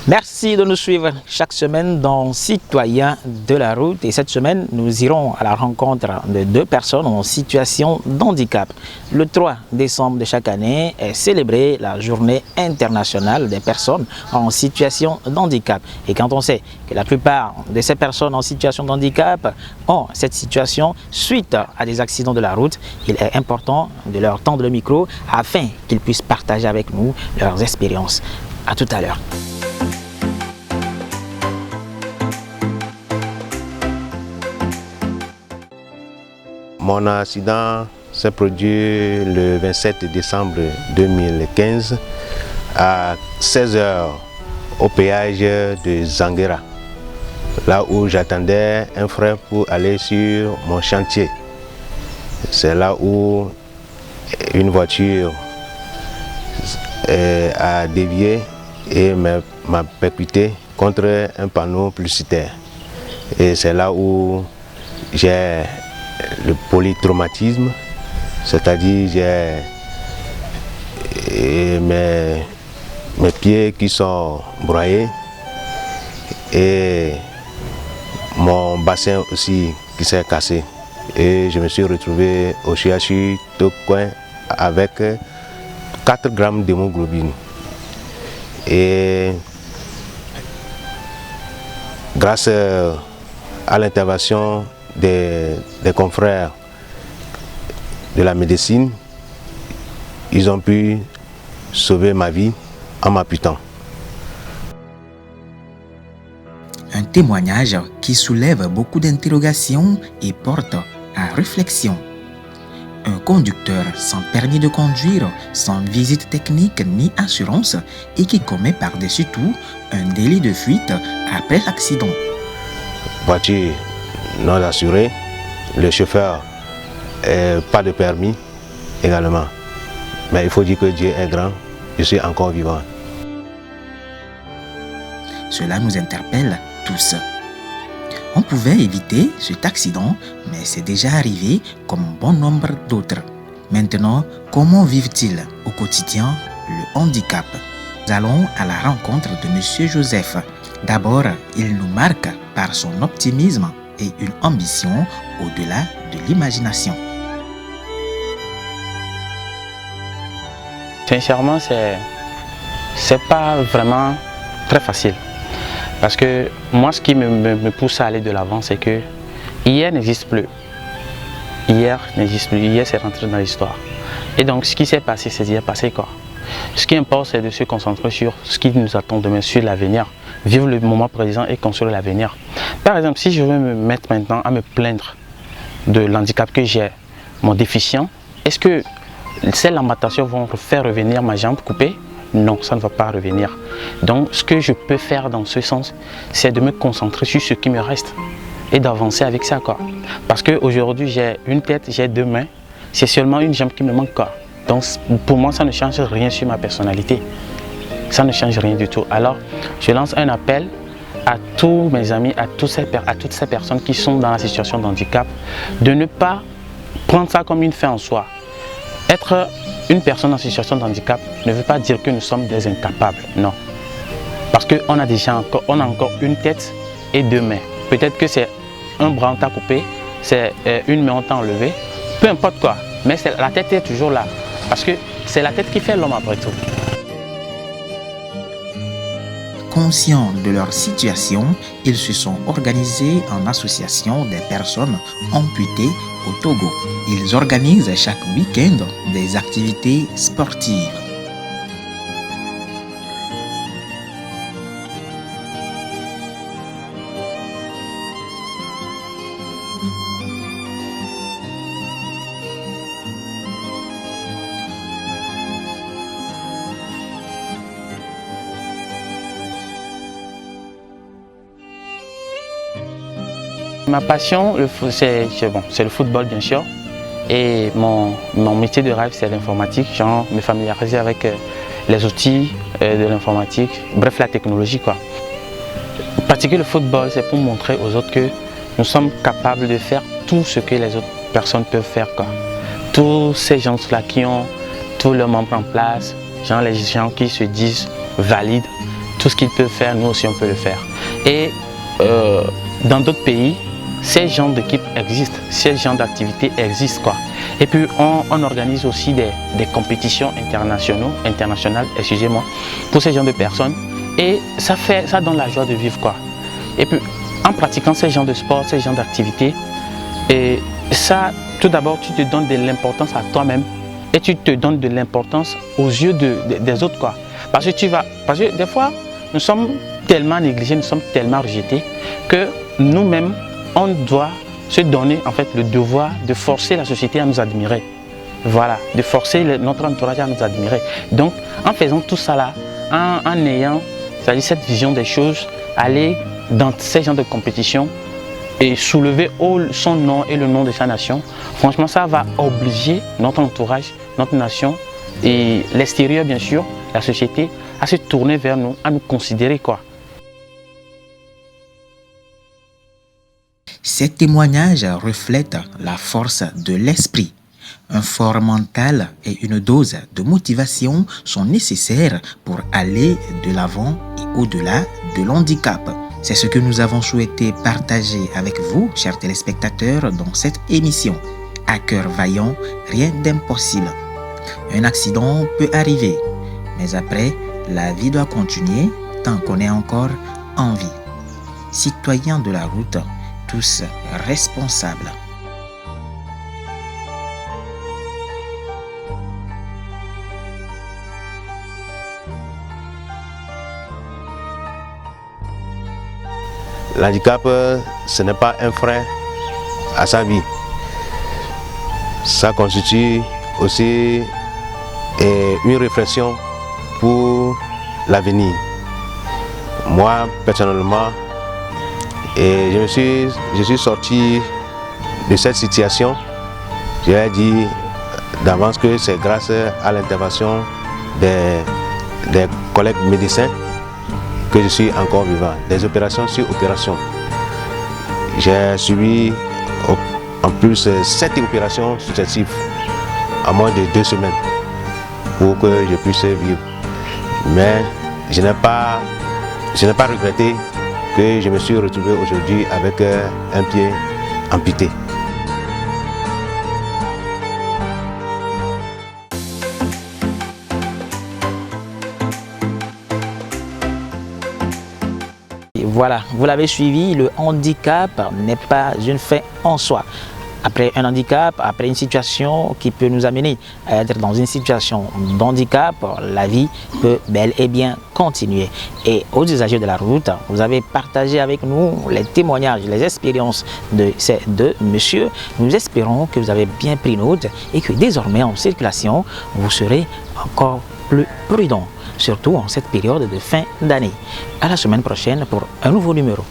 Merci de nous suivre chaque semaine dans Citoyens de la route. Et cette semaine, nous irons à la rencontre de deux personnes en situation de handicap. Le 3 décembre de chaque année est célébrée la journée internationale des personnes en situation de handicap. Et quand on sait que la plupart de ces personnes en situation de handicap ont cette situation suite à des accidents de la route, il est important de leur tendre le micro afin qu'ils puissent partager avec nous leurs expériences. À tout à l'heure. Mon accident s'est produit le 27 décembre 2015 à 16 h au péage de Zanguera, là où j'attendais un frère pour aller sur mon chantier. C'est là où une voiture a dévié et m'a percuté contre un panneau publicitaire. Et c'est là où j'ai le polytraumatisme, c'est-à-dire j'ai mes pieds qui sont broyés et mon bassin aussi qui s'est cassé. Et je me suis retrouvé au CHU Tocoin avec 4 grammes d'hémoglobine. Et grâce à l'intervention des confrères de la médecine, ils ont pu sauver ma vie en m'apputant. Un témoignage qui soulève beaucoup d'interrogations et porte à réflexion. Un conducteur sans permis de conduire, sans visite technique ni assurance et qui commet par-dessus tout un délit de fuite après l'accident. Voiture non assurée, le chauffeur pas de permis également. Mais il faut dire que Dieu est grand, je suis encore vivant. Cela nous interpelle tous. On pouvait éviter cet accident, mais c'est déjà arrivé comme bon nombre d'autres. Maintenant, comment vivent-ils au quotidien le handicap? Nous allons à la rencontre de M. Joseph. D'abord, il nous marque par son optimisme et une ambition au-delà de l'imagination. Sincèrement, c'est pas vraiment très facile. Parce que moi, ce qui me pousse à aller de l'avant, c'est que hier n'existe plus. Hier n'existe plus. Hier, c'est rentré dans l'histoire. Et donc, ce qui s'est passé, c'est hier passé quoi. Ce qui importe, c'est de se concentrer sur ce qui nous attend demain, sur l'avenir. Vivre le moment présent et construire l'avenir. Par exemple, si je veux me mettre maintenant à me plaindre de l'handicap que j'ai, mon déficient, est-ce que ces lamentations vont faire revenir ma jambe coupée? Non, ça ne va pas revenir. Donc, ce que je peux faire dans ce sens, c'est de me concentrer sur ce qui me reste et d'avancer avec ça, quoi. Parce qu'aujourd'hui, j'ai une tête, j'ai 2 mains, c'est seulement une jambe qui me manque, quoi. Donc, pour moi, ça ne change rien sur ma personnalité. Ça ne change rien du tout. Alors, je lance un appel à tous mes amis, à toutes ces personnes qui sont dans la situation de handicap, de ne pas prendre ça comme une fin en soi. Être une personne en situation de handicap ne veut pas dire que nous sommes des incapables, non. Parce qu'on a déjà encore une tête et 2 mains. Peut-être que c'est un bras on t'a coupé, c'est une main on t'a enlevée, peu importe quoi. Mais la tête est toujours là. Parce que c'est la tête qui fait l'homme après tout. Conscients de leur situation, ils se sont organisés en association des personnes amputées au Togo. Ils organisent chaque week-end des activités sportives. Ma passion, c'est le football bien sûr. Et mon métier de rêve, c'est l'informatique. Genre, me familiariser avec les outils de l'informatique, bref, la technologie, quoi. Pratiquer le football, c'est pour montrer aux autres que nous sommes capables de faire tout ce que les autres personnes peuvent faire, quoi. Tous ces gens-là qui ont tous leurs membres en place, genre les gens qui se disent valides, tout ce qu'ils peuvent faire, nous aussi on peut le faire. Et dans d'autres pays, ces genres d'équipes existent, ces genres d'activités existent quoi. Et puis on organise aussi des compétitions internationales, excusez-moi, pour ces genres de personnes. Et ça donne la joie de vivre quoi. Et puis en pratiquant ces genres de sport, ces genres d'activités, et ça, tout d'abord, tu te donnes de l'importance à toi-même et tu te donnes de l'importance aux yeux des autres quoi. Parce que des fois, nous sommes tellement négligés, nous sommes tellement rejetés que nous-mêmes, on doit se donner en fait le devoir de forcer la société à nous admirer. Voilà, de forcer notre entourage à nous admirer. Donc, en faisant tout ça là, en ayant cette vision des choses, aller dans ces genres de compétition et soulever son nom et le nom de sa nation, franchement, ça va obliger notre entourage, notre nation et l'extérieur bien sûr, la société, à se tourner vers nous, à nous considérer quoi. Ces témoignages reflètent la force de l'esprit. Un fort mental et une dose de motivation sont nécessaires pour aller de l'avant et au-delà de l'handicap. C'est ce que nous avons souhaité partager avec vous, chers téléspectateurs, dans cette émission. À cœur vaillant, rien d'impossible. Un accident peut arriver, mais après, la vie doit continuer tant qu'on est encore en vie. Citoyens de la route, tous responsables. L'handicap, ce n'est pas un frein à sa vie. Ça constitue aussi une réflexion pour l'avenir. Moi, personnellement, je suis sorti de cette situation. J'ai dit d'avance que c'est grâce à l'intervention des collègues médecins que je suis encore vivant. Des opérations sur opérations. J'ai subi en plus 7 opérations successives en moins de 2 semaines pour que je puisse vivre. Mais je n'ai pas regretté que je me suis retrouvé aujourd'hui avec un pied amputé. Voilà, vous l'avez suivi, le handicap n'est pas une fin en soi. Après un handicap, après une situation qui peut nous amener à être dans une situation d'handicap, la vie peut bel et bien continuer. Et aux usagers de la route, vous avez partagé avec nous les témoignages, les expériences de ces deux messieurs. Nous espérons que vous avez bien pris note et que désormais en circulation, vous serez encore plus prudent, surtout en cette période de fin d'année. À la semaine prochaine pour un nouveau numéro.